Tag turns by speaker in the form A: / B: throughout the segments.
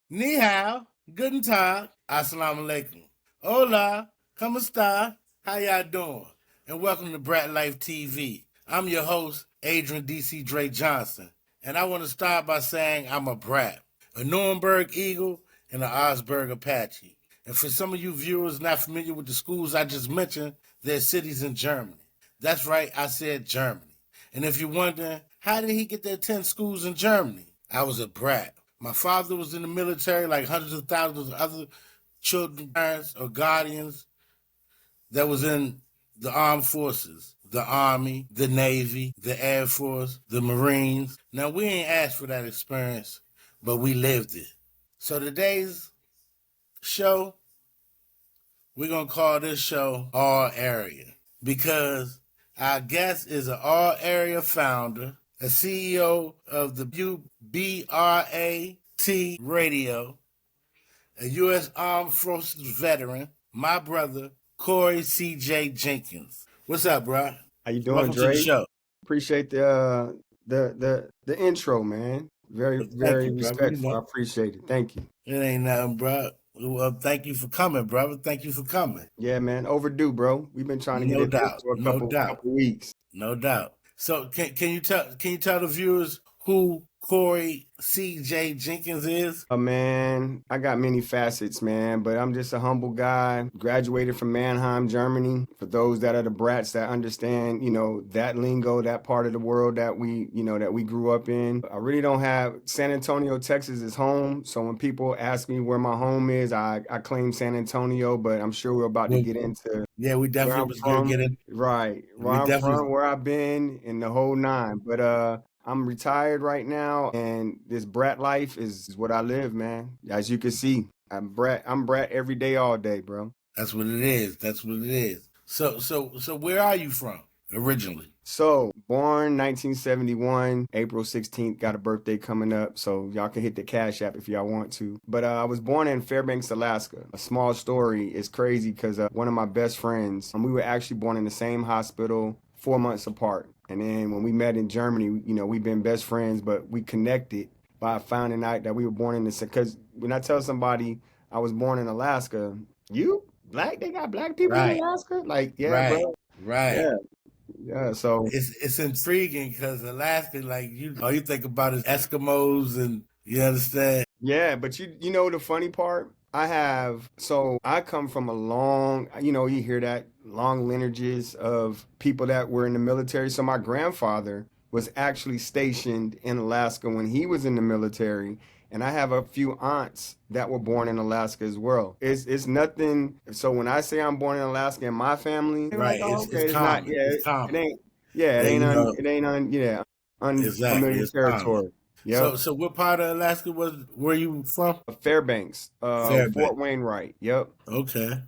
A: Ni hao, guten tag, assalamu alaikum. Hola, ¿cómo está? How y'all doing? And welcome to BRAT Life TV. I'm your host, Adrian D.C. Dre Johnson, and I want to start by saying I'm a brat, a Nuremberg Eagle, and an Augsburg Apache. And for some of you viewers not familiar with the schools I just mentioned, they're cities in Germany. That's right, I said Germany. And if you're wondering, how did he get to attend schools in Germany? I was a brat. My father was in the military like hundreds of thousands of other children, parents, or guardians that was in the armed forces, the Army, the Navy, the Air Force, the Marines. Now, we ain't asked for that experience, but we lived it. So today's show, we're going to call this show All Area because our guest is an all area founder, a CEO of the BRAT Radio, a U.S. Armed Forces veteran, my brother, Cory C.J. Jenkins. What's up, bro?
B: How you doing,
A: Welcome to the
B: Dre?
A: show.
B: Appreciate the intro, man. Very
A: Thank
B: very
A: you, brother.
B: respectful. I appreciate it. Thank you.
A: It ain't nothing, bro. Well, thank you for coming, brother. Thank you for coming.
B: Yeah, man. Overdue, bro. We've been trying to get
A: No
B: it this
A: doubt,
B: for a
A: no doubt,
B: couple weeks.
A: no doubt. So, can you tell the viewers who Cory C.J. Jenkins is?
B: Man, I got many facets, man, but I'm just a humble guy. Graduated from Mannheim, Germany. For those that are the brats that understand, that lingo, that part of the world that we grew up in. I really don't have San Antonio, Texas is home. So when people ask me where my home is, I claim San Antonio, but I'm sure we're about to get into
A: Yeah, we
B: where
A: definitely
B: I'm
A: was gonna
B: from.
A: get it.
B: Right. Where
A: We
B: I'm
A: definitely
B: from, where I've been, and the whole nine. But I'm retired right now, and this brat life is what I live, man. As you can see, I'm brat every day, all day, bro.
A: That's what it is. That's what it is. So where are you from originally?
B: So, born 1971, April 16th, got a birthday coming up. So, y'all can hit the Cash App if y'all want to. But I was born in Fairbanks, Alaska. A small story is crazy because one of my best friends, we were actually born in the same hospital 4 months apart. And then when we met in Germany, we've been best friends, but we connected by finding out that we were born in the same. Because when I tell somebody I was born in Alaska, you black? They got black people in
A: Right,
B: Alaska? Like, yeah,
A: right,
B: bro.
A: right.
B: Yeah, yeah. So.
A: It's intriguing because Alaska, like all you think about is Eskimos, and you understand.
B: Yeah, but you know the funny part? I come from a long, you hear that long lineages of people that were in the military. So my grandfather was actually stationed in Alaska when he was in the military, and I have a few aunts that were born in Alaska as well. It's nothing. So when I say I'm born in Alaska and my family, they're like,
A: Right,
B: oh,
A: it's
B: okay, it's not.
A: common.
B: Yeah,
A: It's
B: it
A: common.
B: ain't. Yeah,
A: Yeah,
B: yeah,
A: exactly.
B: unfamiliar
A: It's common.
B: territory. Yep.
A: So what part of Alaska was were you from?
B: Fairbanks,
A: Fairbanks.
B: Fort Wainwright. Yep.
A: Okay.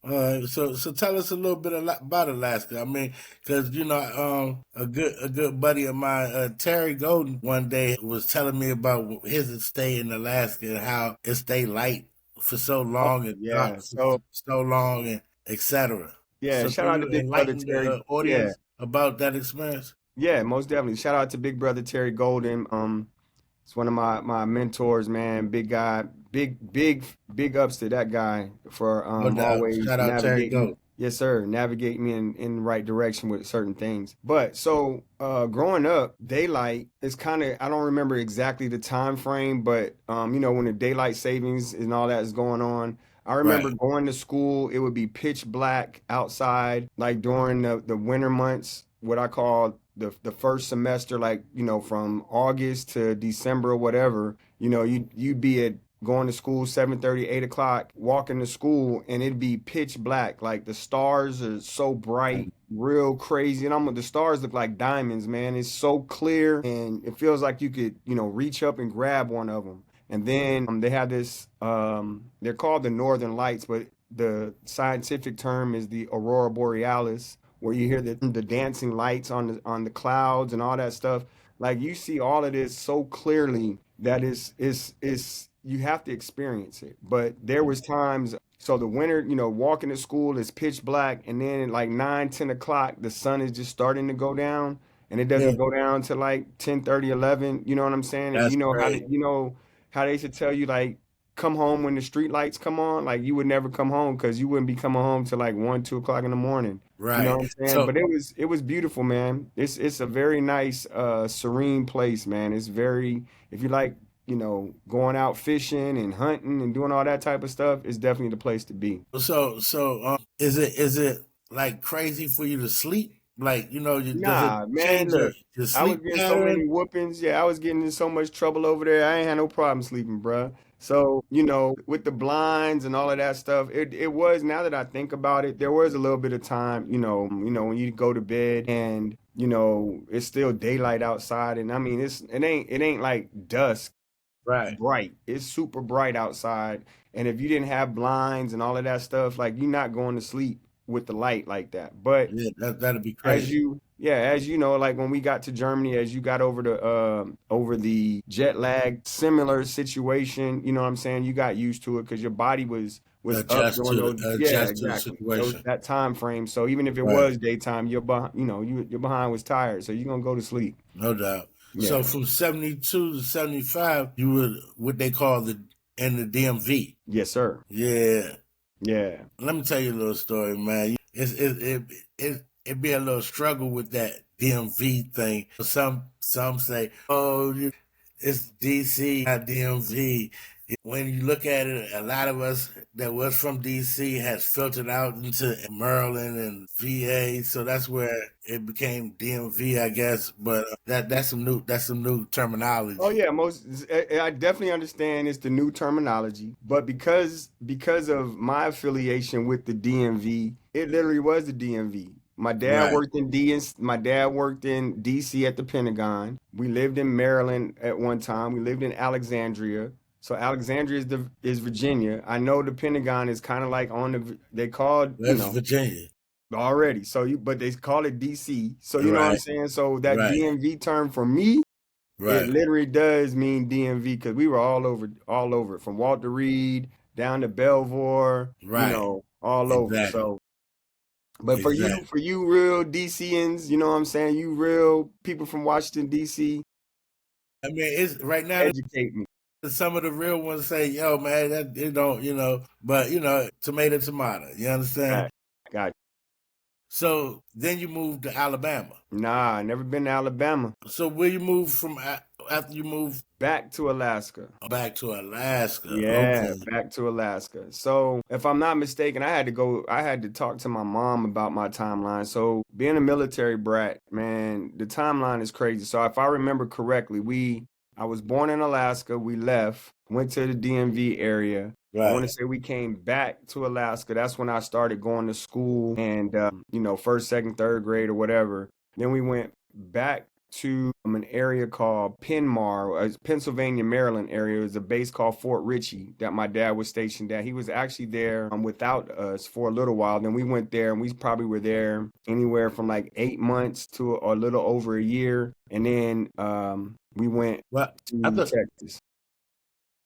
A: All right, so tell us a little bit about Alaska. I mean, because a good buddy of mine, Terry Golden, one day was telling me about his stay in Alaska and how it stayed light for so
B: Oh,
A: long and dark
B: yeah.
A: for
B: So,
A: so long and etc.
B: yeah,
A: So
B: shout
A: can
B: out
A: you
B: to Big Brother
A: enlighten
B: Terry.
A: the
B: Yeah.
A: audience about that experience?
B: Yeah, most definitely. Shout out to Big Brother Terry Golden. It's one of my mentors, man. Big guy. Big ups to that guy for
A: No doubt.
B: always
A: Shout out Terry
B: navigating.
A: Goat.
B: Yes, sir. Navigating me in the right direction with certain things. But so growing up, daylight is kind of I don't remember exactly the time frame, but when the daylight savings and all that is going on. I remember
A: Right.
B: going to school, it would be pitch black outside, like during the winter months, what I call the first semester, like, from August to December or whatever, you'd be at going to school 7:30, 8 o'clock, walking to school, and it'd be pitch black. Like the stars are so bright, real crazy. And the stars look like diamonds, man. It's so clear and it feels like you could, reach up and grab one of them. And then they have this, they're called the Northern Lights, but the scientific term is the Aurora Borealis, where you hear the dancing lights on the clouds and all that stuff. Like you see all of this so clearly that is you have to experience it. But there was times, so the winter, walking to school is pitch black, and then at like 9, 10 o'clock, the sun is just starting to go down, and it
A: Yeah,
B: doesn't go down to like 10:30, 11. You know what I'm saying? And
A: that's great.
B: how they should tell you like come home when the street lights come on. Like you would never come home because you wouldn't be coming home till like 1, 2 o'clock in the morning. You know
A: Right.
B: what I'm saying?
A: So
B: But it was beautiful, man. It's a very nice, serene place, man. It's very if you like, going out fishing and hunting and doing all that type of stuff, it's definitely the place to be.
A: is it like crazy for you to sleep? Like, does it
B: Nah, man,
A: change
B: look,
A: your
B: I was
A: sleep
B: getting so many
A: pattern?
B: whoopings. Yeah, I was getting in so much trouble over there. I ain't had no problem sleeping, bruh. So, with the blinds and all of that stuff, it was, now that I think about it, there was a little bit of time, when you go to bed and, it's still daylight outside. And I mean, it ain't like dusk
A: Right.
B: bright. It's super bright outside. And if you didn't have blinds and all of that stuff, like you're not going to sleep with the light like that. But
A: Yeah, that'd be
B: as
A: crazy.
B: you yeah, as you know, like when we got to Germany, as you got over the jet lag similar situation, you know what I'm saying, you got used to it because your body was up
A: Adjust
B: during
A: to
B: those, yeah,
A: adjust to the
B: exactly, those
A: situation.
B: that time frame. So even if it
A: Right.
B: was daytime, your behind was tired, so you're gonna go to sleep.
A: No doubt. So
B: Yeah.
A: from 72 to 75, you were what they call in the DMV.
B: Yes, sir.
A: Yeah.
B: Yeah.
A: Let me tell you a little story, man. It be a little struggle with that DMV thing. Some say, "Oh, it's DC, not DMV." When you look at it, a lot of us that was from DC has filtered out into Maryland and VA, so that's where it became DMV, I guess. But that's some new
B: Oh
A: terminology.
B: yeah, I definitely understand it's the new terminology, but because of my affiliation with the DMV, it literally was the DMV.
A: Right.
B: My dad worked in DC at the Pentagon. We lived in Maryland at one time. We lived in Alexandria. So Alexandria is Virginia. I know the Pentagon is kind of like they called,
A: That's Virginia.
B: already. But they call it DC. So you know what I'm
A: Right.
B: saying? So that
A: Right.
B: DMV term for me, it
A: Right.
B: literally does mean DMV because we were all over it, from Walter Reed down to Belvoir,
A: Right.
B: all over.
A: Exactly.
B: So, but for you,
A: Exactly.
B: for you real DCans, you know what I'm saying? You real people from Washington, DC,
A: I mean, it's right now.
B: educate me.
A: Some of the real ones say, "Yo, man, that it don't," but tomato, tomato. You understand?
B: Got, got.
A: So then you moved to Alabama.
B: Nah, never been to Alabama.
A: So where you moved from after you moved
B: Back to Alaska.
A: back to Alaska?
B: Yeah,
A: Okay.
B: back to Alaska. So, if I'm not mistaken, I had to talk to my mom about my timeline. So, being a military brat, man, the timeline is crazy. So, if I remember correctly, I was born in Alaska, we left, went to the DMV area. I want to
A: Right.
B: say we came back to Alaska. That's when I started going to school and, first, second, third grade or whatever. Then we went back to an area called Penmar, Pennsylvania, Maryland area. It was a base called Fort Ritchie that my dad was stationed at. He was actually there without us for a little while. Then we went there and we probably were there anywhere from like 8 months to a little over a year. And then we went
A: Well, I
B: to
A: thought
B: Texas.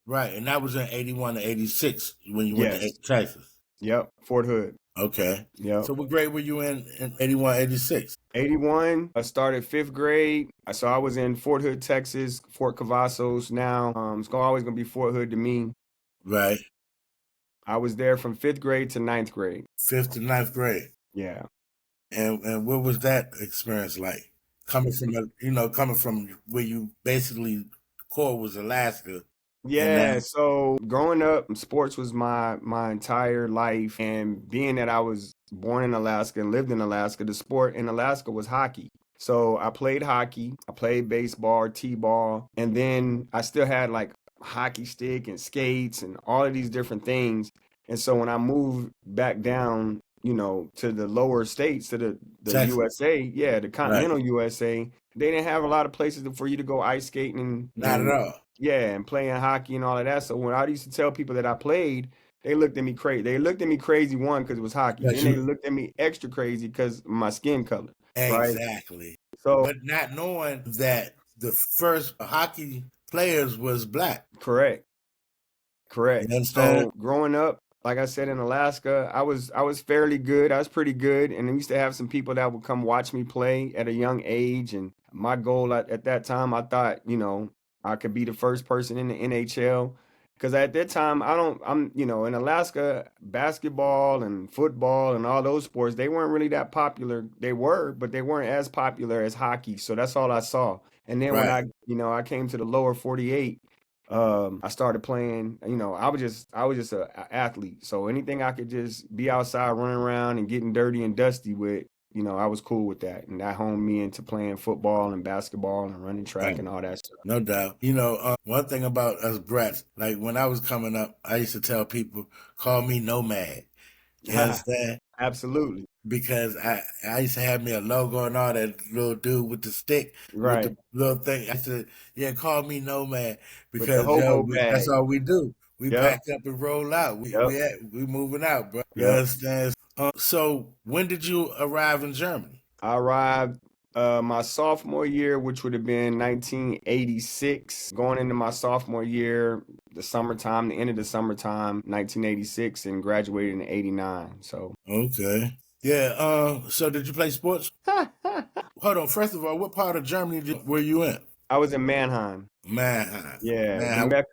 A: right, and that was in 81 to 86 when you went to
B: Yes.
A: Texas.
B: Yep. Fort Hood.
A: Okay.
B: Yep.
A: So what grade were you in 81, 86?
B: 81, I started fifth grade. So I was in Fort Hood, Texas, Fort Cavazos now. Always gonna be Fort Hood to me.
A: Right.
B: I was there from fifth grade to ninth grade.
A: Fifth to ninth grade.
B: Yeah.
A: And what was that experience like? Coming from where you basically core was Alaska, and now
B: Yeah, so growing up, sports was my entire life, and being that I was born in Alaska and lived in Alaska, the sport in Alaska was hockey. So I played hockey, I played baseball, t-ball, and then I still had like hockey stick and skates and all of these different things. And so when I moved back down, to the lower states, to the
A: Texas,
B: USA, yeah, the
A: right?
B: continental USA, they didn't have a lot of places for you to go ice skating
A: Not at
B: and
A: all.
B: yeah, and playing hockey and all of that. So when I used to tell people that I played, they looked at me crazy. They looked at me crazy, one, because it was hockey.
A: But
B: Then they
A: you
B: looked at me extra crazy because of my skin color, right?
A: exactly,
B: So
A: but not knowing that the first hockey players was black.
B: correct,
A: You
B: correct.
A: understand?
B: So growing up, like I said, in Alaska, I was fairly good. I was pretty good, and I used to have some people that would come watch me play at a young age. And my goal at that time, I thought, I could be the first person in the NHL. Because at that time, in Alaska, basketball and football and all those sports, they weren't really that popular. They were, but they weren't as popular as hockey. So that's all I saw. And then when
A: Right.
B: I came to the lower 48, I started playing, I was just a athlete. So anything I could just be outside running around and getting dirty and dusty with, I was cool with that. And that honed me into playing football and basketball and running track
A: Right.
B: and all that stuff.
A: No doubt. One thing about us brats, like when I was coming up, I used to tell people, call me Nomad. You understand?
B: Absolutely.
A: Because I used to have me a logo and all that little dude with the stick with
B: Right.
A: the little thing. I said, yeah, call me Nomad
B: With the
A: because
B: hobo
A: that's
B: bag.
A: all we do. We
B: Yep.
A: pack up and roll out.
B: Yep.
A: We moving out, bro. You
B: Yep.
A: understand? So when did you arrive in Germany?
B: I arrived my sophomore year, which would have been 1986. Going into my sophomore year, the end of the summertime, 1986, and graduated in 89. So
A: Okay. Yeah. So did you play sports? Hold on. First of all, what part of Germany were you in?
B: I was in Mannheim.
A: Mannheim.
B: Yeah, the
A: Mannheim.
B: Mecca.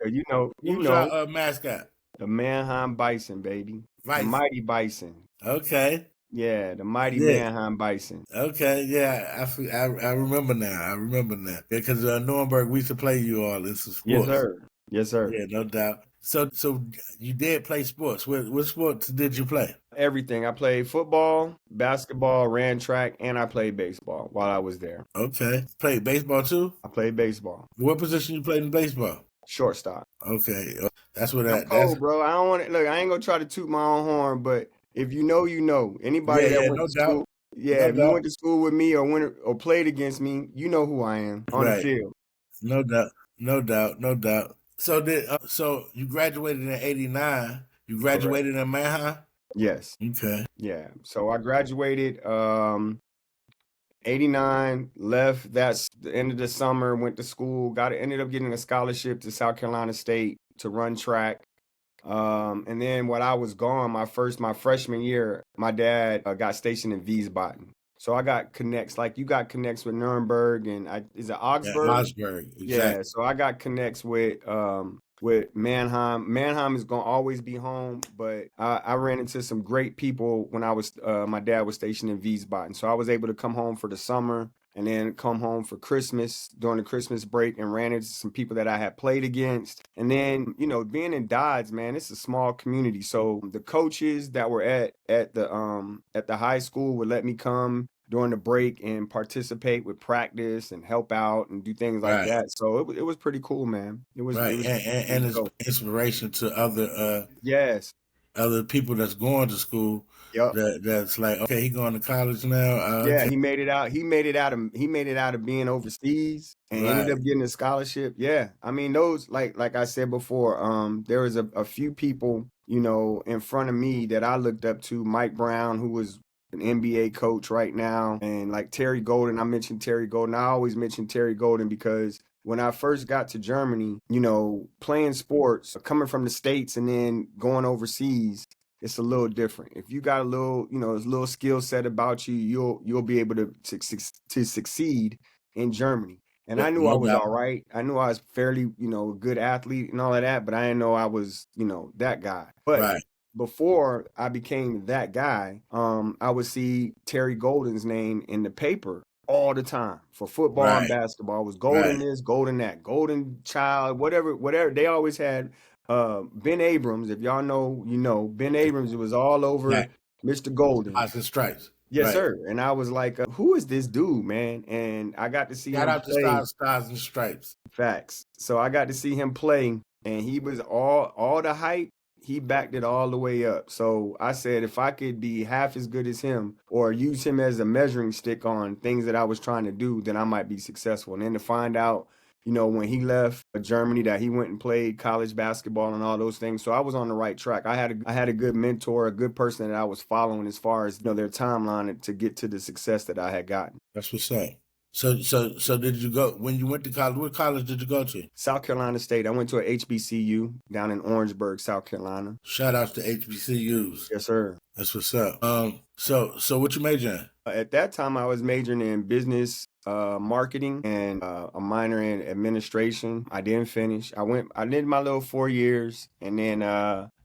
A: What was your mascot?
B: The Mannheim Bison, baby. The
A: Vice.
B: mighty Bison.
A: Okay.
B: Yeah, the mighty
A: Yeah.
B: Mannheim Bison.
A: Okay. Yeah. I remember now. I remember now. Because Nuremberg, we used to play you all in some
B: Yes,
A: sports.
B: sir. Yes, sir.
A: Yeah, no doubt. So you did play sports. What sports did you play?
B: Everything. I played football, basketball, ran track, and I played baseball while I was there.
A: Okay. Played baseball too?
B: I played baseball.
A: What position you played in baseball?
B: Shortstop.
A: Okay. That's what
B: I'm
A: that's
B: cold, bro. I don't want to look. I ain't gonna try to toot my own horn, but if you know, you know. Anybody that
A: yeah,
B: went
A: no
B: to
A: doubt.
B: school, yeah.
A: No
B: If you
A: doubt.
B: went to school with me or played against me, you know who I am on the
A: Right.
B: field.
A: No doubt. No doubt. No doubt. So you graduated in 89. You
B: Correct.
A: graduated in Mannheim?
B: Yes.
A: Okay.
B: Yeah. So I graduated 89, left that's the end of the summer, went to school, ended up getting a scholarship to South Carolina State to run track. And then when I was gone, my freshman year, my dad got stationed in Wiesbaden. So I got connects, like you got connects with Nuremberg and is it
A: Yeah,
B: Augsburg?
A: Augsburg.
B: Yeah,
A: Exactly.
B: so I got connects with Mannheim. Mannheim is gonna always be home, but I ran into some great people when my dad was stationed in Wiesbaden. So I was able to come home for the summer and then come home for Christmas during the Christmas break and ran into some people that I had played against. And then, being in Dodge, man, it's a small community. So the coaches that were at the high school would let me come during the break and participate with practice and help out and do things like
A: Right.
B: that. So it was pretty cool, man. It was
A: Right. And it's
B: dope.
A: inspiration to
B: Yes.
A: other people that's going to school
B: Yep.
A: that's like, okay, he going to college now.
B: Yeah,
A: Okay.
B: he made it out. He made it out of being overseas and ended
A: Right.
B: up getting a scholarship. Yeah. I mean, those like I said before, there was a few people, in front of me that I looked up to. Mike Brown, who was an NBA coach right now, and like Terry Golden. I mentioned Terry Golden. I always mention Terry Golden because when I first got to Germany, playing sports, coming from the States and then going overseas, it's a little different. If you got a little skill set about you, you'll be able to succeed in Germany. And I knew I
A: No
B: was
A: doubt.
B: all right. I knew I was fairly, a good athlete and all of that, but I didn't know I was, that guy. But
A: Right.
B: before I became that guy, I would see Terry Golden's name in the paper all the time for football and
A: Right.
B: basketball. It was Golden
A: Right.
B: this, Golden that, Golden child, whatever. They always had Ben Abrams. If y'all know, Ben Abrams. It was all over
A: Right.
B: Mr. Golden.
A: Stars and stripes.
B: Yes,
A: Right.
B: sir. And I was like, who is this dude, man? And I got to see
A: Shout
B: him
A: out to
B: play.
A: Stars and Stripes.
B: Facts. So I got to see him play, and he was all the hype. He backed it all the way up. So I said, if I could be half as good as him or use him as a measuring stick on things that I was trying to do, then I might be successful. And then to find out, when he left Germany, that he went and played college basketball and all those things. So I was on the right track. I had a good mentor, a good person that I was following as far as, their timeline to get to the success that I had gotten.
A: That's what's up. So did you go when you went to college? What college did you go to?
B: South Carolina State. I went to a HBCU down in Orangeburg, South Carolina.
A: Shout outs to HBCUs.
B: Yes, sir.
A: That's what's up. So what you major in?
B: At that time, I was majoring in business marketing and a minor in administration. I didn't finish. I did my little 4 years, and then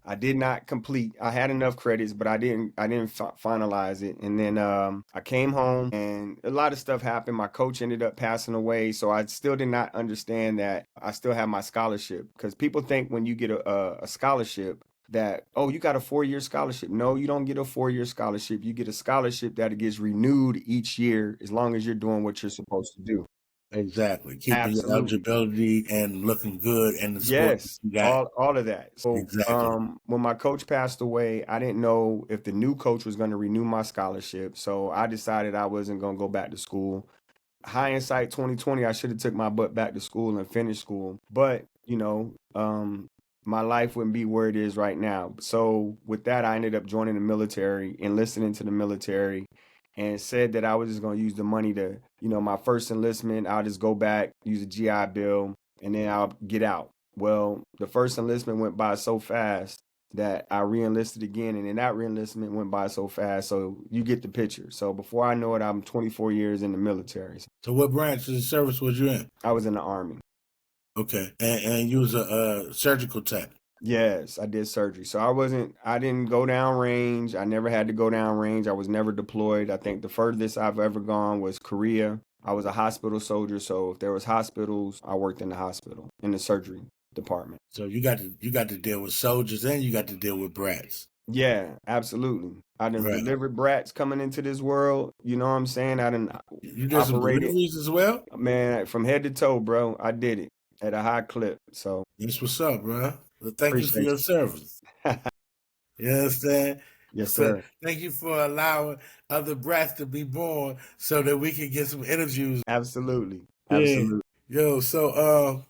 B: I did not complete. I had enough credits, but I didn't finalize it. And then I came home, and a lot of stuff happened. My coach ended up passing away, so I still did not understand that I still have my scholarship, because people think when you get a scholarship that, oh, you got a 4-year scholarship. No, you don't get a 4-year scholarship. You get a scholarship that gets renewed each year as long as you're doing what you're supposed to do.
A: Exactly. Keeping your
B: Absolutely.
A: eligibility and looking good in the sport that
B: Yes,
A: you got.
B: all of that. So
A: Exactly.
B: when my coach passed away, I didn't know if the new coach was going to renew my scholarship. So I decided I wasn't going to go back to school. Hindsight 2020, I should have took my butt back to school and finished school. But, my life wouldn't be where it is right now. So with that, I ended up joining the military, enlisting into the military, and said that I was just going to use the money to, my first enlistment, I'll just go back, use a GI Bill, and then I'll get out. Well, the first enlistment went by so fast that I re-enlisted again, and then that re-enlistment went by so fast. So you get the picture. So before I know it, I'm 24 years in the military.
A: So what branch of the service was you in?
B: I was in the Army.
A: Okay. And you was a surgical tech.
B: Yes, I did surgery. So I didn't go down range. I never had to go down range. I was never deployed. I think the furthest I've ever gone was Korea. I was a hospital soldier, so if there was hospitals, I worked in the hospital, in the surgery department.
A: So you got to deal with soldiers and you got to deal with brats.
B: Yeah, absolutely. I done
A: Right.
B: delivered brats coming into this world. You know what I'm saying? I done
A: You did some
B: operated,
A: deliveries as well?
B: man, from head to toe, bro. I did it at a high clip. So
A: That's what's up, bro. Well, thank you for
B: appreciate
A: your service. You understand?
B: Yes,
A: So
B: sir.
A: thank you for allowing other brats to be born so that we can get some interviews.
B: Absolutely.
A: Yeah.
B: Absolutely.
A: Yo, so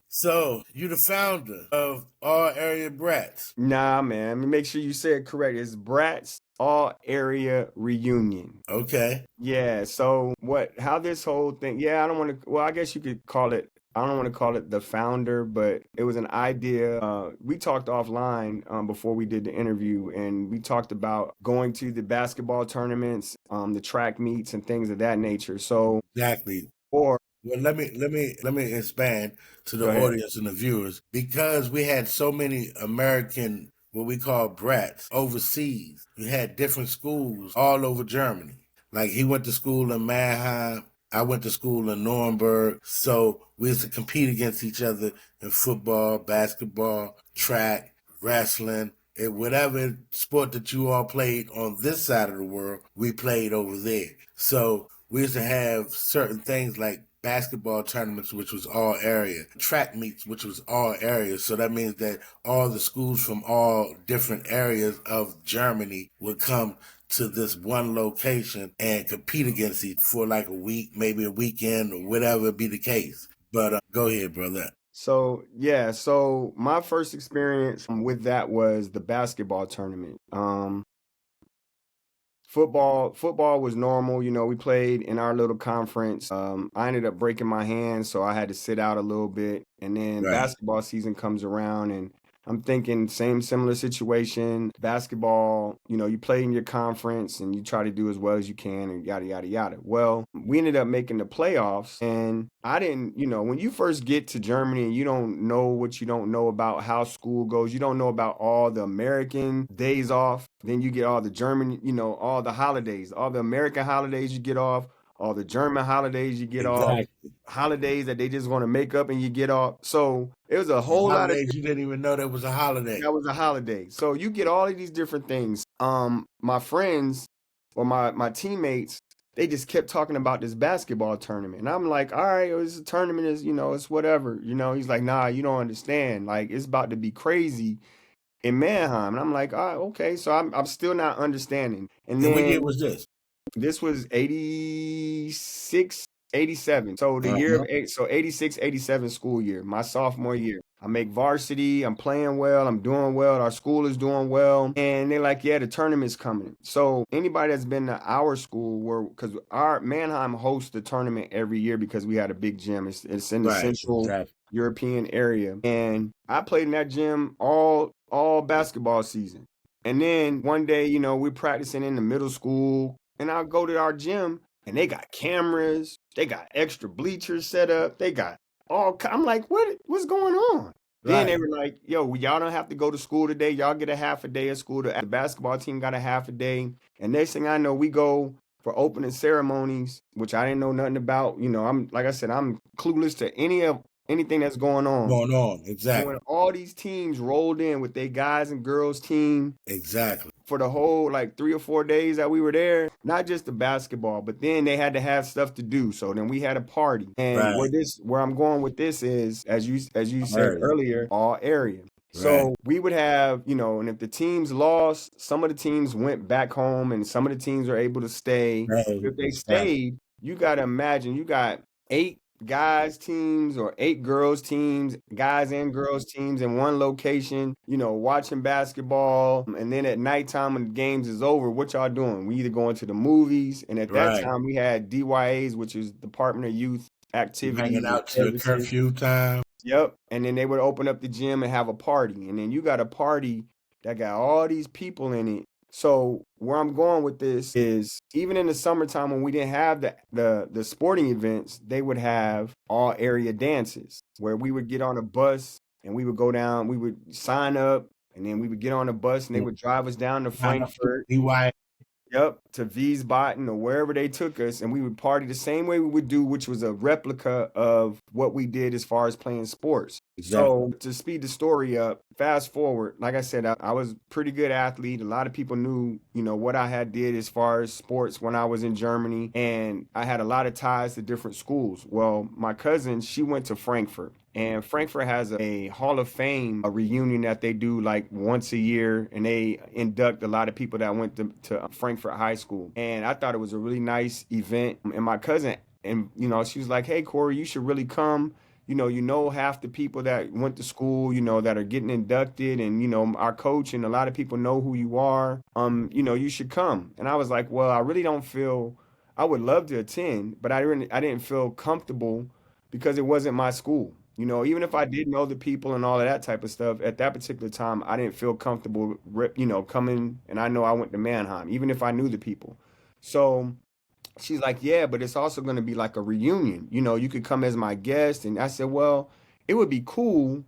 A: you the founder of All Area Brats.
B: Nah, man. Let me make sure you say it correct. It's Brat's All Area Reunion.
A: Okay.
B: Yeah. So how this whole thing, yeah, I don't want to, well, I guess you could call it, I don't want to call it the founder, but it was an idea. We talked offline before we did the interview, and we talked about going to the basketball tournaments, the track meets and things of that nature. So,
A: Exactly.
B: or
A: Well, let me expand to the
B: go ahead.
A: audience and the viewers, because we had so many American, what we call brats, overseas. We had different schools all over Germany. Like he went to school in Mannheim. I went to school in Nuremberg. So we used to compete against each other in football, basketball, track, wrestling, and whatever sport that you all played on this side of the world, we played over there. So we used to have certain things like basketball tournaments, which was all area, track meets, which was all areas. So that means that all the schools from all different areas of Germany would come to this one location and compete against each for like a week, maybe a weekend, or whatever be the case. But go ahead, brother.
B: So, yeah, so my first experience with that was the basketball tournament. Football was normal. We played in our little conference. I ended up breaking my hand, so I had to sit out a little bit. And then
A: Right.
B: basketball season comes around, and I'm thinking similar situation. Basketball, you play in your conference and you try to do as well as you can and yada, yada, yada. Well, we ended up making the playoffs, and I didn't, when you first get to Germany and you don't know what you don't know about how school goes, you don't know about all the American days off. Then you get all the German, all the holidays, all the American holidays you get off, all the German holidays you get off,
A: Exactly.
B: holidays that they just want to make up and you get off. So it was a
A: Some
B: whole lot of
A: holidays you didn't even know that was a holiday.
B: that was a holiday. So you get all of these different things. My friends or my teammates, they just kept talking about this basketball tournament. And I'm like, all right, it's a tournament, it's whatever. He's like, nah, you don't understand. Like, it's about to be crazy in Mannheim. And I'm like, all right, okay. So I'm still not understanding. And
A: And what year
B: then
A: was this?
B: this was 86, 87. So the year of 86, 87 school year, my sophomore year. I make varsity, I'm playing well, I'm doing well, our school is doing well. And they're like, yeah, the tournament's coming. So anybody that's been to our school, because our Mannheim hosts the tournament every year because we had a big gym. It's in the
A: Right.
B: central
A: Exactly.
B: European area. And I played in that gym all basketball season. And then one day, we're practicing in the middle school and I'll go to our gym and they got cameras, they got extra bleachers set up, they got I'm like, what's going on? Then they
A: Right.
B: were like, yo, y'all don't have to go to school today. Y'all get a half a day of school. The basketball team got a half a day. And next thing I know, we go for opening ceremonies, which I didn't know nothing about. You know, I'm like I said, I'm clueless to anything that's going on.
A: Going on.
B: And
A: Exactly.
B: when all these teams rolled in with their guys and girls team,
A: Exactly.
B: for the whole like 3 or 4 days that we were there, not just the basketball, but then they had to have stuff to do. So then we had a party. And
A: Right.
B: where I'm going with this is, as you said
A: Area.
B: earlier, all area. So
A: Right.
B: we would have, you know, and if the teams lost, some of the teams went back home and some of the teams were able to stay.
A: Right.
B: If they
A: Exactly.
B: stayed, you got to imagine you got 8 guys teams or 8 girls teams, guys and girls teams in one location, you know, watching basketball. And then at nighttime when the games is over, what y'all doing? We either going to the movies, and at that
A: Right.
B: time we had DYAs, which is Department of Youth Activities
A: Hanging
B: and
A: out to your
B: Services.
A: curfew time.
B: Yep. And then they would open up the gym and have a party. And then you got a party that got all these people in it. So where I'm going with this is, even in the summertime when we didn't have the sporting events, they would have all area dances where we would get on a bus and we would go down, we would sign up, and then we would get on a bus and they would drive us down to Frankfurt.
A: DY.
B: Yep, to Wiesbaden or wherever they took us, and we would party the same way we would do, which was a replica of what we did as far as playing sports.
A: Exactly.
B: So to speed the story up, fast forward, like I said, I was a pretty good athlete. A lot of people knew, you know, what I had did as far as sports when I was in Germany, and I had a lot of ties to different schools. Well, my cousin, she went to Frankfurt. And Frankfurt has a Hall of Fame, a reunion that they do like once a year, and they induct a lot of people that went to Frankfurt High School. And I thought it was a really nice event. And my cousin, and you know, she was like, "Hey, Cory, you should really come. You know half the people that went to school, you know, that are getting inducted, and you know, our coach and a lot of people know who you are. You know, you should come." And I was like, "Well, I really don't feel. I would love to attend, but I didn't feel comfortable because it wasn't my school." You know, even if I did know the people and all of that type of stuff, at that particular time, I didn't feel comfortable, you know, coming. And I know I went to Mannheim, even if I knew the people. So she's like, "Yeah, but it's also going to be like a reunion. You know, you could come as my guest." And I said, "Well, it would be cool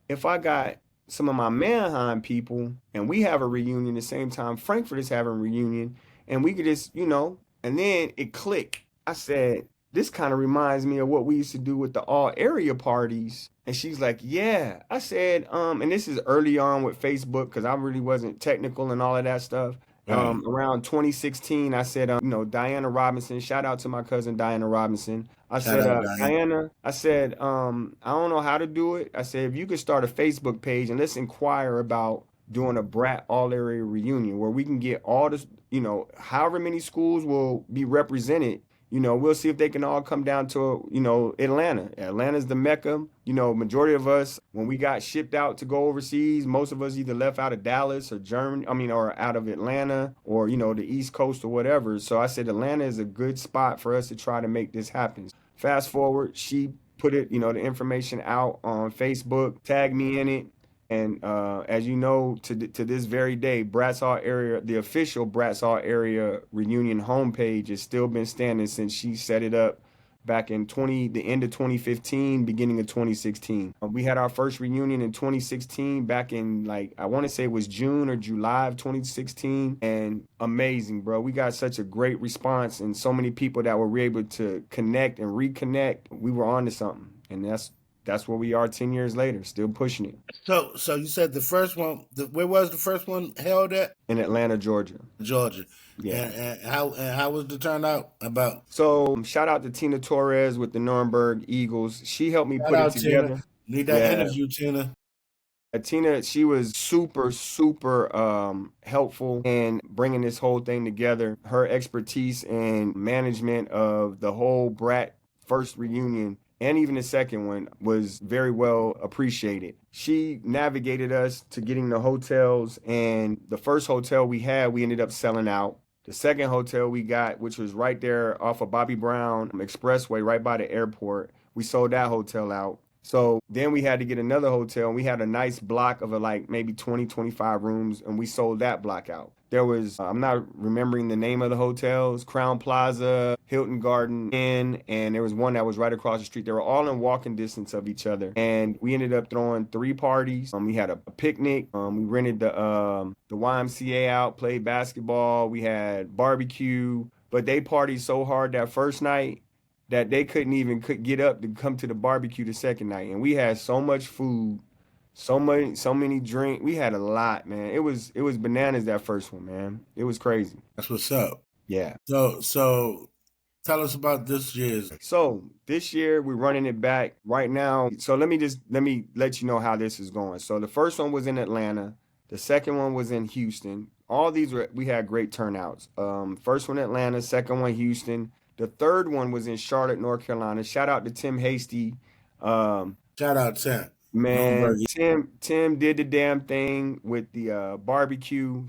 B: if I got some of my Mannheim people and we have a reunion the same time Frankfurt is having a reunion, and we could just, you know," and then it clicked. I said, "This kind of reminds me of what we used to do with the all area parties." And she's like, "Yeah." I said, and this is early on with Facebook because I really wasn't technical and all of that stuff.
A: Right.
B: Around 2016, I said, you know, Diana Robinson, shout out to my cousin Diana Robinson. I
A: Shout
B: said,
A: out, Diane.
B: Diana, I said, I don't know how to do it. I said, if you could start a Facebook page and let's inquire about doing a BRAT all area reunion where we can get all this, you know, however many schools will be represented. You know, we'll see if they can all come down to, you know, Atlanta. Atlanta's the Mecca. You know, majority of us, when we got shipped out to go overseas, most of us either left out of Dallas or Germany, or out of Atlanta or, you know, the East Coast or whatever. So I said Atlanta is a good spot for us to try to make this happen. Fast forward, she put it, you know, the information out on Facebook, tagged me in it. And as you know, to this very day, Brat's All Area, the official Brat's All Area reunion homepage has still been standing since she set it up back in the end of 2015, beginning of 2016. We had our first reunion in 2016, back in like, I want to say it was June or July of 2016. And amazing, bro. We got such a great response and so many people that were able to connect and reconnect. We were on to something. And that's where we are 10 years later, still pushing it.
A: So you said the first one. Where was the first one held at?
B: In Atlanta, Georgia.
A: Georgia.
B: Yeah.
A: And how was the turnout about?
B: So shout out to Tina Torres with the Nuremberg Eagles. She helped me
A: Shout
B: put it
A: out, Tina.
B: together.
A: Need that
B: Yeah.
A: interview, Tina.
B: Tina, she was super, super helpful in bringing this whole thing together. Her expertise and management of the whole BRAT first reunion and even the second one was very well appreciated. She navigated us to getting the hotels, and the first hotel we had, we ended up selling out. The second hotel we got, which was right there off of Bobby Brown Expressway, right by the airport, we sold that hotel out. So then we had to get another hotel, and we had a nice block of like maybe 20, 25 rooms, and we sold that block out. There was, I'm not remembering the name of the hotels, Crown Plaza, Hilton Garden Inn, and there was one that was right across the street. They were all in walking distance of each other. And we ended up throwing 3 parties. We had a picnic. We rented the YMCA out, played basketball. We had barbecue. But they partied so hard that first night that they couldn't even get up to come to the barbecue the second night. And we had so much food, so many drink. We had a lot, man. It was bananas that first one, man. It was crazy.
A: That's what's up.
B: Yeah.
A: So tell us about this year's.
B: So this year we're running it back right now. So let me let you know how this is going. So the first one was in Atlanta. The second one was in Houston. All these we had great turnouts. First one Atlanta, second one Houston. The third one was in Charlotte, North Carolina. Shout out to Tim Hasty.
A: Shout out Tim.
B: Man, Tim did the damn thing with the barbecue.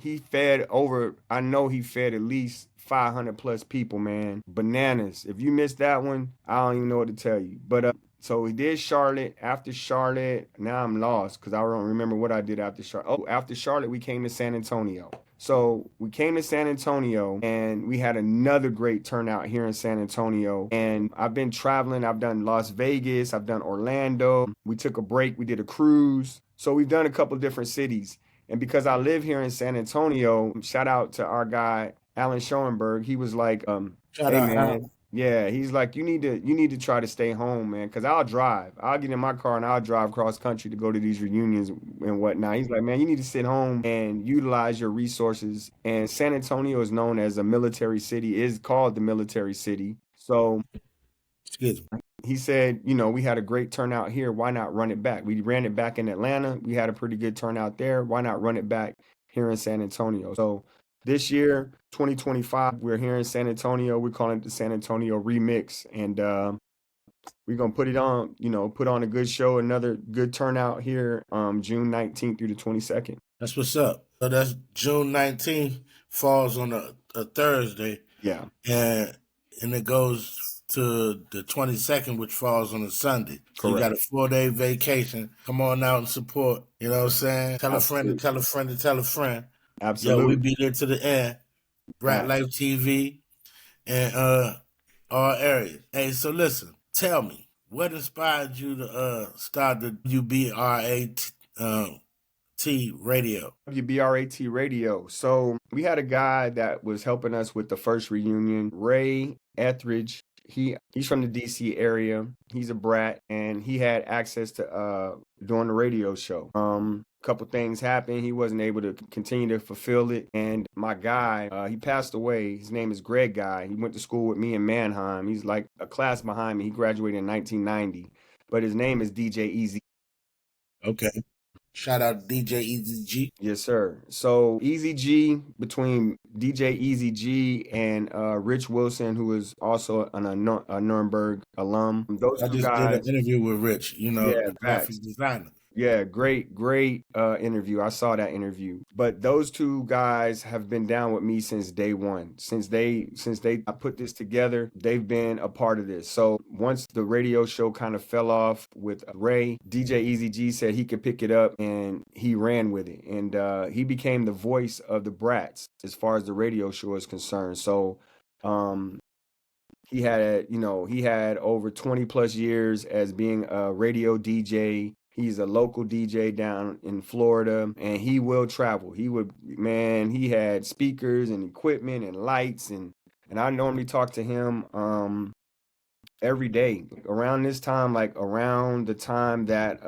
B: I know he fed at least 500 plus people, man. Bananas. If you missed that one, I don't even know what to tell you. But so we did Charlotte. After Charlotte, now I'm lost because I don't remember what I did after Charlotte. Oh, after Charlotte, we came to San Antonio. So we came to San Antonio and we had another great turnout here in San Antonio. And I've been traveling. I've done Las Vegas. I've done Orlando. We took a break. We did a cruise. So we've done a couple different cities. And because I live here in San Antonio, shout out to our guy, Alan Schoenberg. He was like,
A: Shout
B: hey
A: out
B: man,
A: Alan.
B: yeah, he's like, you need to try to stay home, man, because I'll drive. I'll get in my car and I'll drive cross country to go to these reunions and whatnot. He's like, man, you need to sit home and utilize your resources. And San Antonio is known as a military city, is called the military city. So
A: Excuse me.
B: he said, we had a great turnout here. Why not run it back? We ran it back in Atlanta. We had a pretty good turnout there. Why not run it back here in San Antonio? So this year, 2025, we're here in San Antonio. We're calling it the San Antonio Remix. And we're going to put it on, put on a good show, another good turnout here June 19th through the 22nd.
A: That's what's up. So that's June 19th, falls on a Thursday.
B: Yeah.
A: And it goes to the 22nd, which falls on a Sunday. So you got a 4-day vacation. Come on out and support. You know what I'm saying? Tell a friend to tell a friend to tell a friend.
B: Absolutely.
A: Yeah, we be there to the end. BRAT Life TV and all areas. Hey, so listen, tell me, what inspired you to start the WBRAT radio?
B: WBRAT radio. So we had a guy that was helping us with the first reunion, Ray Etheridge. He's from the DC area. He's a brat, and he had access to doing the radio show. Couple things happened. He wasn't able to continue to fulfill it. And my guy, he passed away. His name is Greg Guy. He went to school with me in Mannheim. He's like a class behind me. He graduated in 1990. But his name is DJ Easy.
A: Okay. Shout out DJ Easy G.
B: Yes, sir. So Easy G, between DJ Easy G and Rich Wilson, who is also a Nuremberg alum. Those
A: I
B: two
A: just
B: guys
A: did an interview with Rich, the graphic designer.
B: Yeah, great interview. I saw that interview. But those two guys have been down with me since day one. Since I put this together, they've been a part of this. So once the radio show kind of fell off with Ray, DJ Easy G said he could pick it up, and he ran with it. And he became the voice of the Brats as far as the radio show is concerned. So he had over 20 plus years as being a radio DJ. He's a local DJ down in Florida, and he will travel. He had speakers and equipment and lights, and I normally talk to him every day around this time, like around the time that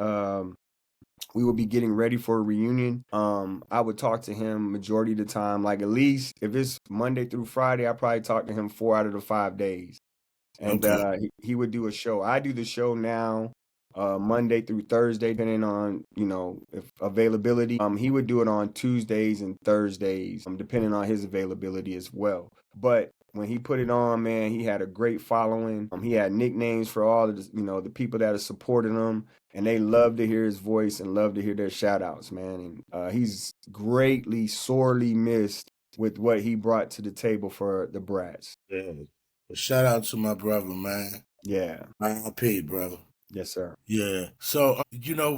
B: we will be getting ready for a reunion. I would talk to him majority of the time, like at least if it's Monday through Friday, I probably talk to him 4 out of the 5 days. And he would do a show. I do the show now Monday through Thursday, depending on, if availability. He would do it on Tuesdays and Thursdays, depending on his availability as well. But when he put it on, man, he had a great following. He had nicknames for all of the people that are supporting him, and they love to hear his voice and love to hear their shout outs, man. And he's sorely missed with what he brought to the table for the Brats.
A: Yeah. Well, shout out to my brother, man.
B: Yeah.
A: RIP, brother.
B: Yes, sir.
A: Yeah. So,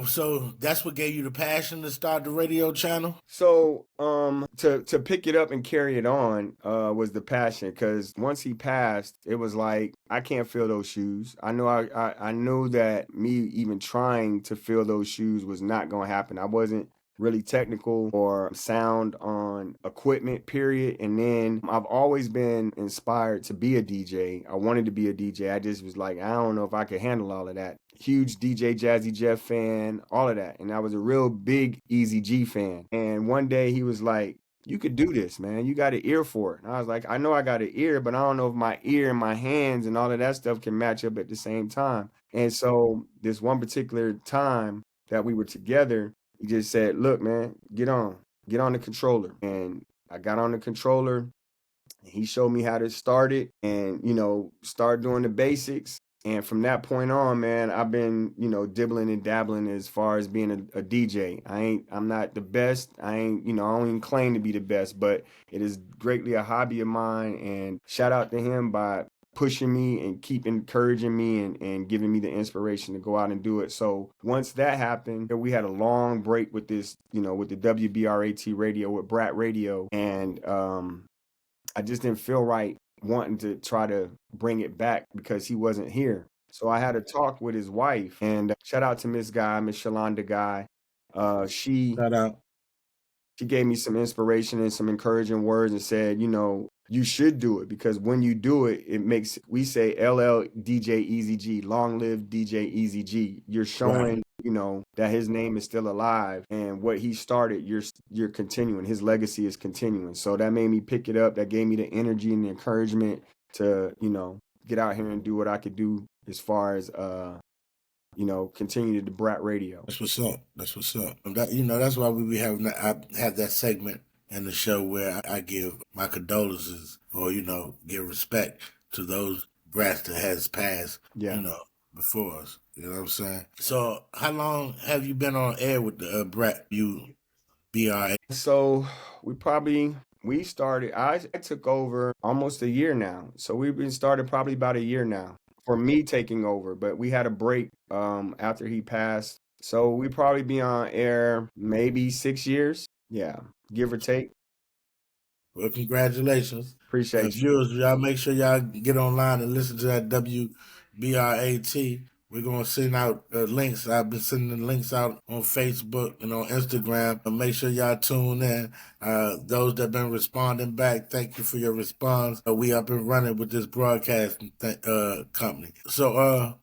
A: so that's what gave you the passion to start the radio channel?
B: So, to pick it up and carry it on, was the passion. Because once he passed, it was like I can't fill those shoes. I know I knew that me even trying to fill those shoes was not going to happen. I wasn't really technical or sound on equipment, period. And then I've always been inspired to be a DJ. I wanted to be a DJ. I just was like, I don't know if I could handle all of that. Huge DJ Jazzy Jeff fan, all of that. And I was a real big Easy G fan. And one day he was like, you could do this, man. You got an ear for it. And I was like, I know I got an ear, but I don't know if my ear and my hands and all of that stuff can match up at the same time. And so this one particular time that we were together, he just said, look, man, get on the controller. And I got on the controller. He showed me how to start it and, start doing the basics. And from that point on, man, I've been, dibbling and dabbling as far as being a DJ. I'm not the best. I don't even claim to be the best, but it is greatly a hobby of mine. And shout out to him by pushing me and keep encouraging me and giving me the inspiration to go out and do it. So once that happened, we had a long break with this, with the WBRAT radio, with BRAT radio. And I just didn't feel right wanting to try to bring it back because he wasn't here. So I had a talk with his wife, and shout out to Miss Shalonda Guy. She
A: Shout out.
B: she gave me some inspiration and some encouraging words and said, you should do it because when you do it, it makes, we say LL DJ Easy G, long live DJ Easy G. You're showing, that his name is still alive and what he started, you're continuing. His legacy is continuing. So that made me pick it up. That gave me the energy and the encouragement to, get out here and do what I could do as far as, continue to the BRAT radio.
A: That's what's up. That's what's up. And that's why we be having I have that segment in the show where I give my condolences or, give respect to those brats that has passed,
B: Yeah.
A: before us. You know what I'm saying? So how long have you been on air with the BRAT BRA?
B: So we started, I took over almost a year now. So we've been started probably about a year now for me taking over, but we had a break after he passed. So we probably be on air maybe 6 years. Yeah, give or take.
A: Well, congratulations.
B: Appreciate you.
A: Viewers, y'all make sure y'all get online and listen to that WBRAT. We're going to send out links. I've been sending links out on Facebook and on Instagram. Make sure y'all tune in. Those that have been responding back, thank you for your response. We up and running with this broadcasting company. So,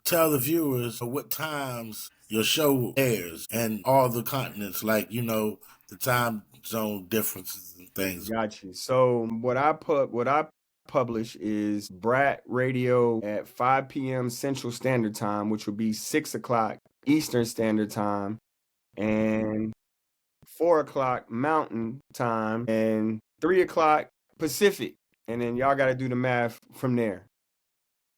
A: tell the viewers what times your show airs and all the continents, like, the time zone differences and things.
B: Got you. So what I publish is BRAT Radio at 5 p.m. Central Standard Time, which would be 6 o'clock Eastern Standard Time, and 4 o'clock Mountain Time, and 3 o'clock Pacific. And then y'all got to do the math from there.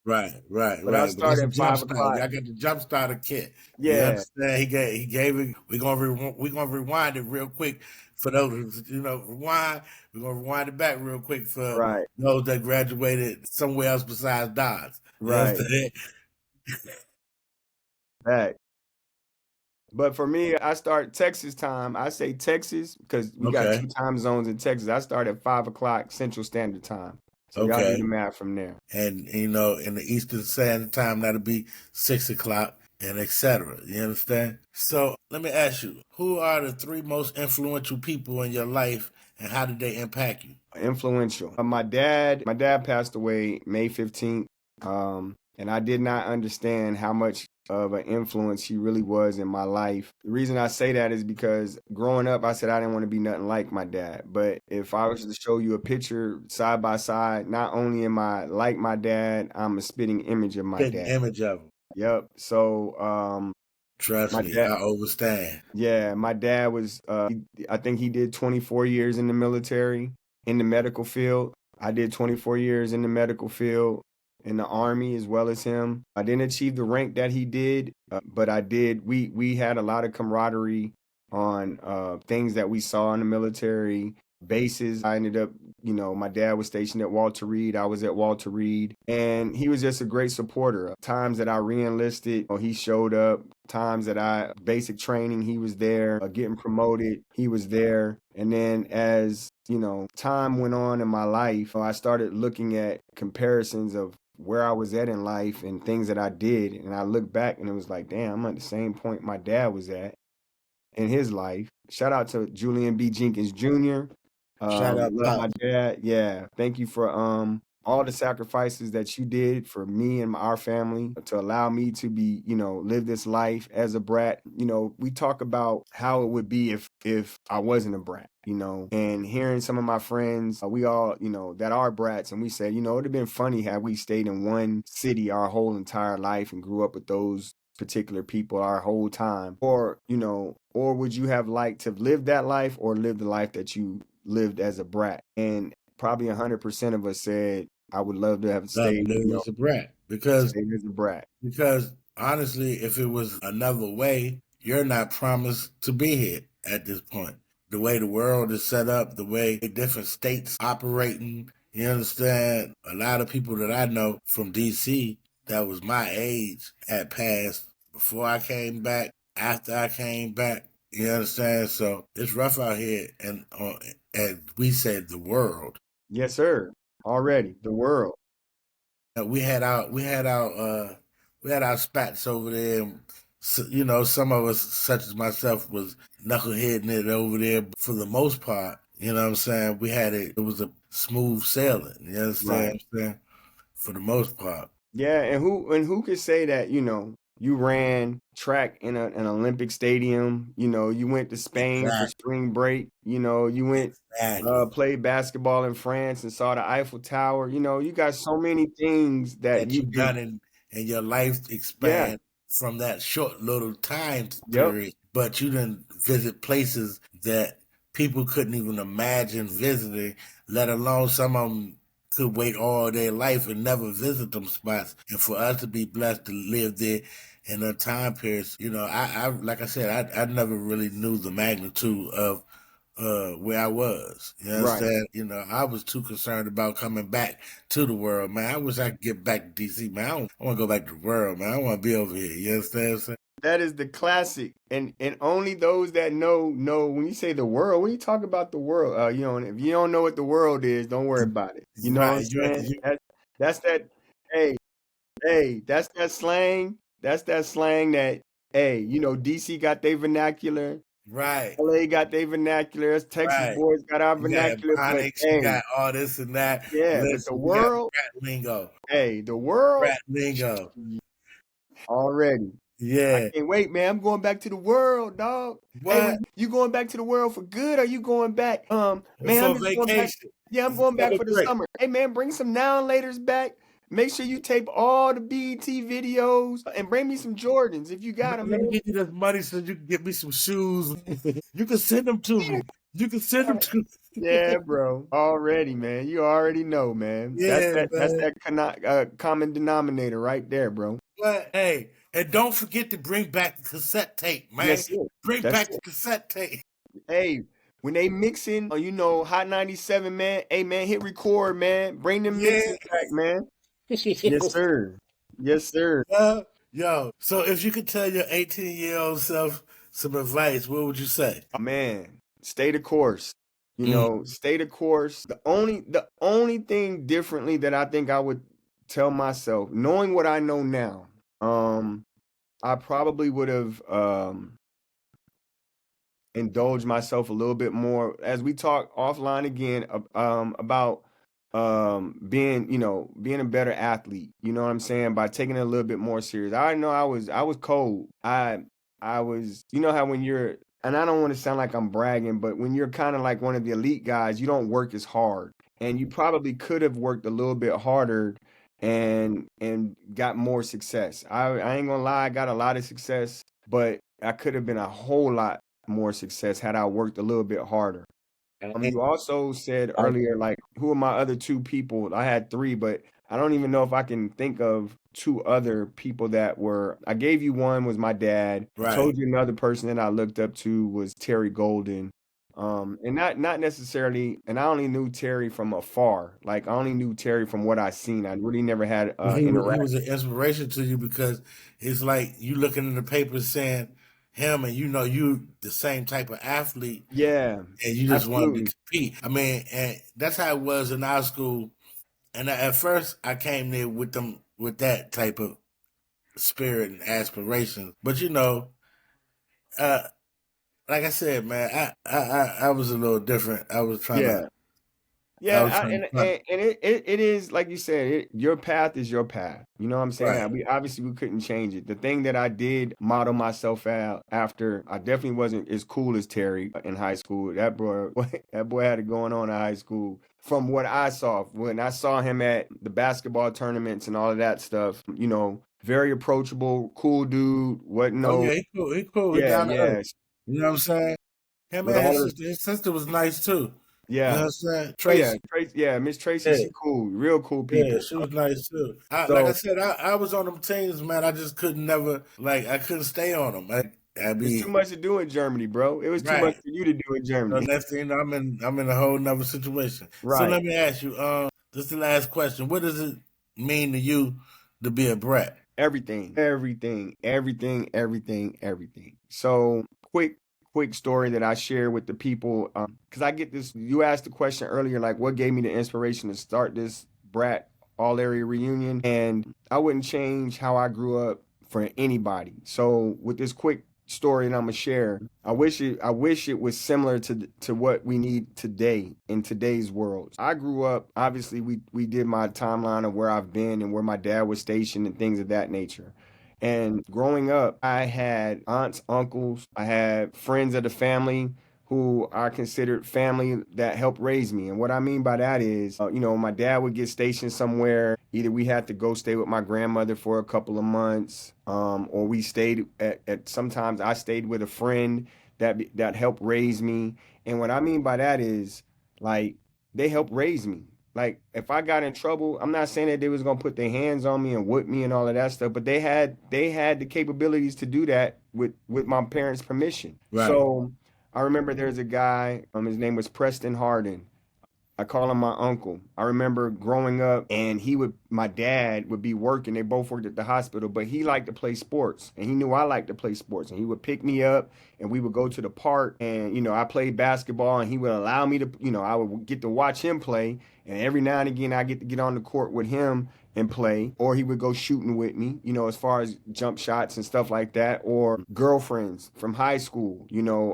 A: Right.
B: But I started at 5 o'clock.
A: I got the jump starter kit.
B: Yeah.
A: You understand? He gave it. We're gonna rewind it real quick for those rewind. We're gonna rewind it back real quick for those that graduated somewhere else besides Dodge.
B: Right. Right. But for me, I start Texas time. I say Texas because we got 2 time zones in Texas. I start at 5 o'clock Central Standard Time. So y'all do the math from there.
A: And, in the Eastern Standard Time, that'll be 6 o'clock and etc. You understand? So let me ask you, who are the 3 most influential people in your life and how did they impact you?
B: Influential. My dad passed away May 15th. And I did not understand how much of an influence he really was in my life. The reason I say that is because growing up, I said I didn't want to be nothing like my dad. But if I was to show you a picture side by side, not only am I like my dad, I'm a spitting image of my dad.
A: Spitting image of him.
B: Yep. So,
A: trust me, I understand.
B: Yeah, my dad was, I think he did 24 years in the military, in the medical field. I did 24 years in the medical field, in the Army as well as him. I didn't achieve the rank that he did, but I did. We had a lot of camaraderie on things that we saw in the military. bases. I ended up, my dad was stationed at Walter Reed. I was at Walter Reed. And he was just a great supporter. Times that I re-enlisted, he showed up. Times that basic training, he was there. Getting promoted, he was there. And then as, time went on in my life, I started looking at comparisons of where I was at in life and things that I did. And I looked back and it was like, damn, I'm at the same point my dad was at in his life. Shout out to Julian B. Jenkins Jr.
A: Shout out,
B: Love my
A: Pop.
B: dad. Yeah. Thank you for all the sacrifices that you did for me and our family to allow me to be, live this life as a brat. We talk about how it would be if I wasn't a brat, and hearing some of my friends, we all, that are brats, and we said, it'd have been funny had we stayed in one city our whole entire life and grew up with those particular people our whole time, or or would you have liked to live that life or live the life that you lived as a brat? And probably 100% of us said, I would love to have
A: Love
B: stayed,
A: living as a brat because
B: stayed as a brat.
A: honestly, if it was another way, you're not promised to be here at this point. The way the world is set up, the way different states operating, you understand? A lot of people that I know from DC that was my age had passed before I came back, after I came back. You understand? So it's rough out here, and as we said, the world.
B: Yes, sir. Already the world.
A: We had our spats over there. And, some of us, such as myself, was knuckleheading it over there. But for the most part, you know what I'm saying, we had it. It was a smooth sailing. You understand what I'm saying? For the most part.
B: Yeah, and who could say that, you ran track in an Olympic stadium, you went to Spain for
A: Exactly.
B: spring break, you went
A: Exactly.
B: played basketball in France and saw the Eiffel Tower. You got so many things that
A: That
B: you
A: you
B: can.
A: done in your life
B: Yeah,
A: expand from that short little time
B: yep,
A: period, but you didn't visit places that people couldn't even imagine visiting, let alone some of them could wait all their life and never visit them spots. And for us to be blessed to live there in a time period, I like I said, I never really knew the magnitude of where I was. You
B: right.
A: understand? I was too concerned about coming back to the world, man. I wish I could get back to DC, man. I want to go back to the world, man. I want to be over here. You understand what I'm saying?
B: That is the classic, and only those that know when you say the world, when you talk about the world, and if you don't know what the world is, don't worry about it. You know what I'm
A: Right.
B: saying? That's that. Hey, hey, that's that slang. That's that slang that. Hey, DC got their vernacular.
A: right.
B: LA got their vernacular. Us Texas
A: Right.
B: boys got our
A: You got
B: vernacular. But
A: Ebonics, you
B: hey,
A: got all this and that.
B: yeah, but the
A: Listen, we got
B: world.
A: Brat lingo.
B: Hey, the world
A: Brat lingo.
B: already. I
A: Yeah.
B: can't wait, man. I'm going back to the world, dog. Hey,
A: What?
B: you going back to the world for good? Or you going back? Man, I'm
A: For
B: just going back.
A: vacation.
B: Yeah, I'm going
A: For
B: back
A: a
B: for the
A: break.
B: summer. Hey, man, bring some now and laters back. Make sure you tape all the BET videos and bring me some Jordans if you got them,
A: Let me
B: man.
A: get you this money so you can get me some shoes. You can send them to me. You can send them to me.
B: Yeah, bro. Already, man. You already know, man. That's
A: Yeah,
B: that. That's
A: man.
B: that common denominator right there, bro.
A: But hey, and don't forget to bring back the cassette tape, man.
B: Yes, sir.
A: Bring
B: That's
A: back the cassette tape.
B: Hey, when they mixing, Hot 97, man. Hey, man, hit record, man. Bring them
A: Yeah.
B: mixes back, man. Yes, sir. Yes, sir.
A: Yo. So if you could tell your 18-year-old self some advice, what would you say?
B: Man, stay the course.
A: Mm,
B: Stay the course. The only thing differently that I think I would tell myself, knowing what I know now, I probably would have indulge myself a little bit more as we talk offline again about being a better athlete, you know what I'm saying, by taking it a little bit more serious. I know I was cold. I was, how when you're, and I don't want to sound like I'm bragging, but when you're kind of like one of the elite guys, you don't work as hard, and you probably could have worked a little bit harder and got more success. I ain't gonna lie, I got a lot of success, but I could have been a whole lot more success had I worked a little bit harder. You also said earlier, like, who are my other two people? I had three, but I don't even know if I can think of two other people that were. I gave you one was my dad. I
A: right.
B: told you another person that I looked up to was Terry Golden. And not necessarily, and I only knew Terry from afar. Like I only knew Terry from what I seen. I really never had
A: He
B: interaction.
A: was an inspiration to you because it's like you looking in the papers saying him, and you know you the same type of athlete,
B: Yeah,
A: and you just wanted to
B: absolutely.
A: compete. I mean, and that's how it was in our school. And at first, I came there with them with that type of spirit and aspiration. But you know, uh, like I said, man, I was a little different.
B: Yeah.
A: I
B: Yeah,
A: was trying to.
B: and it is like you said, your path is your path. You know what I'm saying?
A: Right.
B: We obviously we couldn't change it. The thing that I did model myself out after, I definitely wasn't as cool as Terry in high school. That boy, that boy had it going on in high school. From what I saw, when I saw him at the basketball tournaments and all of that stuff, very approachable, cool dude. Wasn't
A: Oh
B: no,
A: yeah, he cool. He cool. He
B: yeah,
A: down to earth.
B: yeah,
A: You know what I'm saying? Him
B: with
A: and
B: all
A: his
B: of,
A: sister. His sister was nice too. You know what
B: yeah.
A: I'm saying?
B: Oh yeah,
A: Tracy.
B: Tracy, yeah, Miss Tracy,
A: Yeah.
B: she cool, real cool
A: Yeah,
B: people.
A: she was nice too. Like I
B: So
A: said, I was on them teams, man. I just couldn't never like I couldn't stay on them. I
B: it's too
A: be
B: much to do in Germany, bro. It was too much
A: right.
B: for you to do in
A: So
B: Germany.
A: next thing you know, I'm in a whole nother situation. So
B: Right.
A: let me ask you, this is the last question. What does it mean to you to be a brat?
B: Everything, everything, everything, everything, everything. So quick story that I share with the people, because I get this. You asked the question earlier, like what gave me the inspiration to start this Brat All Area reunion, and I wouldn't change how I grew up for anybody. So with this quick story that I'm gonna share, I wish it was similar to what we need today in today's world. I grew up, obviously we did my timeline of where I've been and where my dad was stationed and things of that nature. And growing up, I had aunts, uncles, I had friends of the family who I considered family that helped raise me. And what I mean by that is, my dad would get stationed somewhere. Either we had to go stay with my grandmother for a couple of months, or we stayed sometimes I stayed with a friend that helped raise me. And what I mean by that is, like, they helped raise me. Like, if I got in trouble, I'm not saying that they was gonna put their hands on me and whip me and all of that stuff, but they had the capabilities to do that with my parents' permission.
A: Right.
B: So I remember there's a guy, his name was Preston Harden. I call him my uncle. I remember growing up and my dad would be working. They both worked at the hospital, but he liked to play sports and he knew I liked to play sports. And he would pick me up and we would go to the park and, I played basketball and he would allow me to, I would get to watch him play. And every now and again, I get to get on the court with him and play, or he would go shooting with me, as far as jump shots and stuff like that, or girlfriends from high school.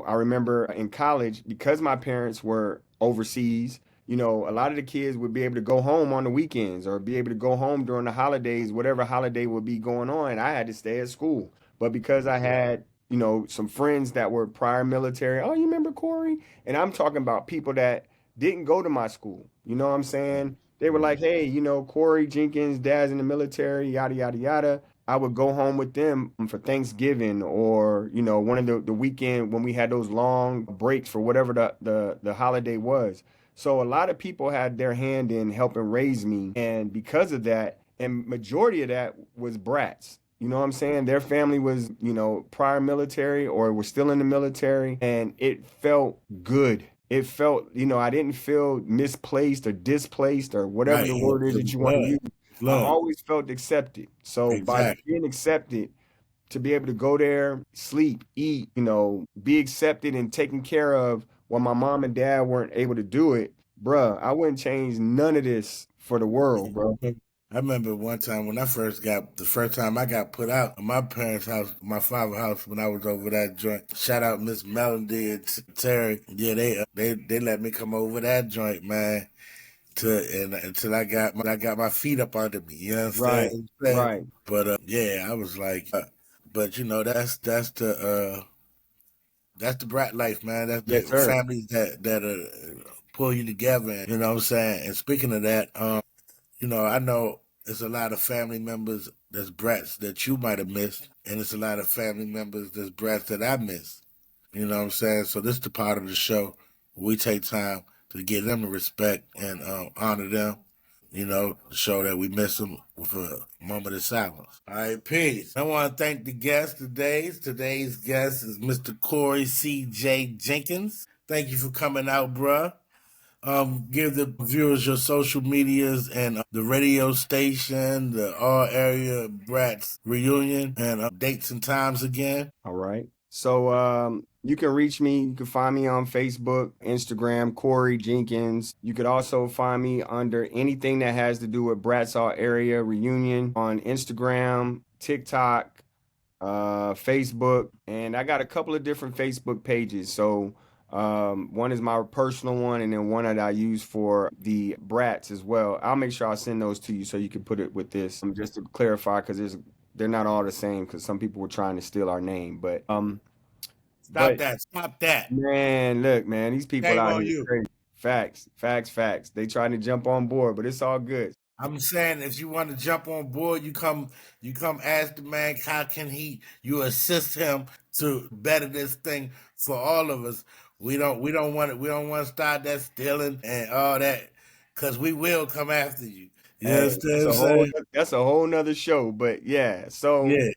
B: I remember in college, because my parents were overseas, a lot of the kids would be able to go home on the weekends or be able to go home during the holidays, whatever holiday would be going on. I had to stay at school. But because I had, some friends that were prior military, oh, you remember Cory? And I'm talking about people that didn't go to my school. You know what I'm saying? They were like, hey, Cory Jenkins, dad's in the military, yada, yada, yada. I would go home with them for Thanksgiving or, one of the weekend when we had those long breaks for whatever the holiday was. So a lot of people had their hand in helping raise me. And because of that, and majority of that was brats. You know what I'm saying? Their family was, prior military or were still in the military. And it felt good. It felt, I didn't feel misplaced or displaced or whatever
A: Right.
B: the word is
A: It
B: that
A: was
B: you want to
A: love.
B: use. I
A: Love.
B: always felt accepted. So by
A: Exactly.
B: being accepted, to be able to go there, sleep, eat, be accepted and taken care of when my mom and dad weren't able to do it, bruh, I wouldn't change none of this for the world, bro.
A: I remember one time when the first time I got put out of my parents' house, my father's house, when I was over that joint. Shout out Miss Melody and Terry. Yeah, they let me come over that joint, man. Until I got my feet up under me. You understand
B: Right,
A: what I'm saying?
B: right.
A: But yeah, I was like, but that's the brat life, man. That's the
B: Yes, sir.
A: families that pull you together. And, you know what I'm saying? And speaking of that, I know there's a lot of family members that's brats that you might have missed, and it's a lot of family members that's brats that I missed. You know what I'm saying? So this is the part of the show where we take time to give them the respect and honor them. To show that we miss them with a moment of silence. All right, peace. I want to thank the guest today. Today's guest is Mr. Cory C.J. Jenkins. Thank you for coming out, bruh. Give the viewers your social medias and the radio station, the all area Brats reunion, and dates and times again.
B: All right. So you can reach me. You can find me on Facebook, Instagram, Cory Jenkins. You could also find me under anything that has to do with Brat's All Area Reunion on Instagram, TikTok, Facebook, and I got a couple of different Facebook pages. So one is my personal one, and then one that I use for the Brats as well. I'll make sure I send those to you so you can put it with this, just to clarify, because they're not all the same. Because some people were trying to steal our name, but
A: Stop that! Stop that!
B: man, look, man, these people
A: Shame
B: out
A: on
B: here
A: you.
B: crazy. Facts, facts, facts. They trying to jump on board, but it's all good.
A: I'm saying if you want to jump on board, you come ask the man how can you assist him to better this thing for all of us. We don't want to start that stealing and all that because we will come after you. You
B: Hey,
A: understand what I'm saying?
B: that's a whole nother show, but yeah. So
A: Yeah.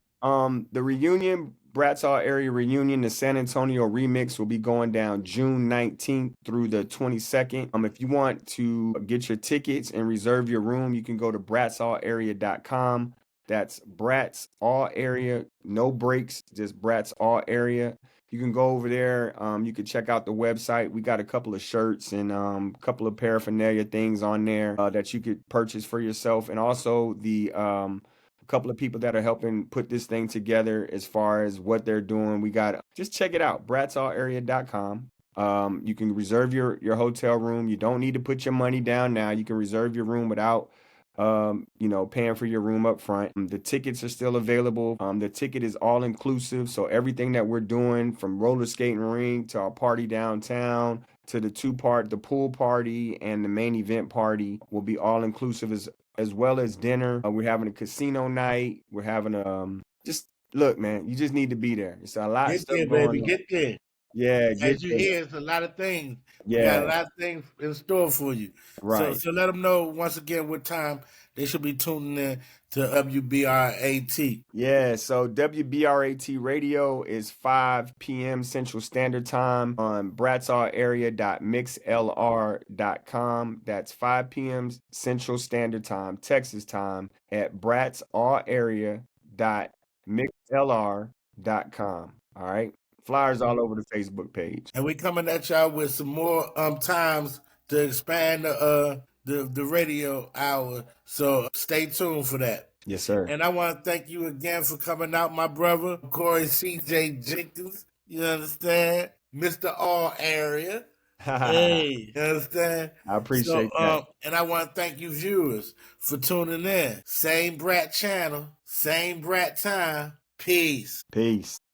B: the reunion, Brat's All Area Reunion, the San Antonio remix will be going down June 19th through the 22nd. If you want to get your tickets and reserve your room, you can go to bratsallaria.com. That's Brat's All Area, no breaks, just Brat's All Area. You can go over there. You can check out the website. We got a couple of shirts and a couple of paraphernalia things on there that you could purchase for yourself, and also the a couple of people that are helping put this thing together as far as what they're doing. We got just check it out, bratsallaria.com. You can reserve your hotel room. You don't need to put your money down now. You can reserve your room without paying for your room up front. The tickets are still available. The ticket is all inclusive. So everything that we're doing, from roller skating rink to our party downtown to the pool party and the main event party, will be all inclusive, as well as dinner. We're having a casino night. We're having just look, man, you just need to be there. It's a lot of
A: Get
B: stuff
A: there, baby.
B: going on.
A: Get there.
B: Yeah, get
A: As you
B: there.
A: hear, it's a lot of things. We got a
B: Yeah,
A: lot of things in store for you. So
B: right.
A: so let them know once again what time they should be tuning in to WBRAT.
B: Yeah, so WBRAT radio is 5 p.m. Central Standard Time on bratsallaria.mixlr.com. That's 5 p.m. Central Standard Time, Texas time, at bratsallaria.mixlr.com. All right. Flyers all over the Facebook page.
A: And we coming at y'all with some more times to expand the radio hour. So stay tuned for that.
B: Yes, sir.
A: And I want to thank you again for coming out, my brother, Cory C.J. Jenkins. You understand? Mr. All Area. Hey, you understand?
B: I appreciate that.
A: And I want to thank you viewers for tuning in. Same Brat channel, same Brat time. Peace.
B: Peace.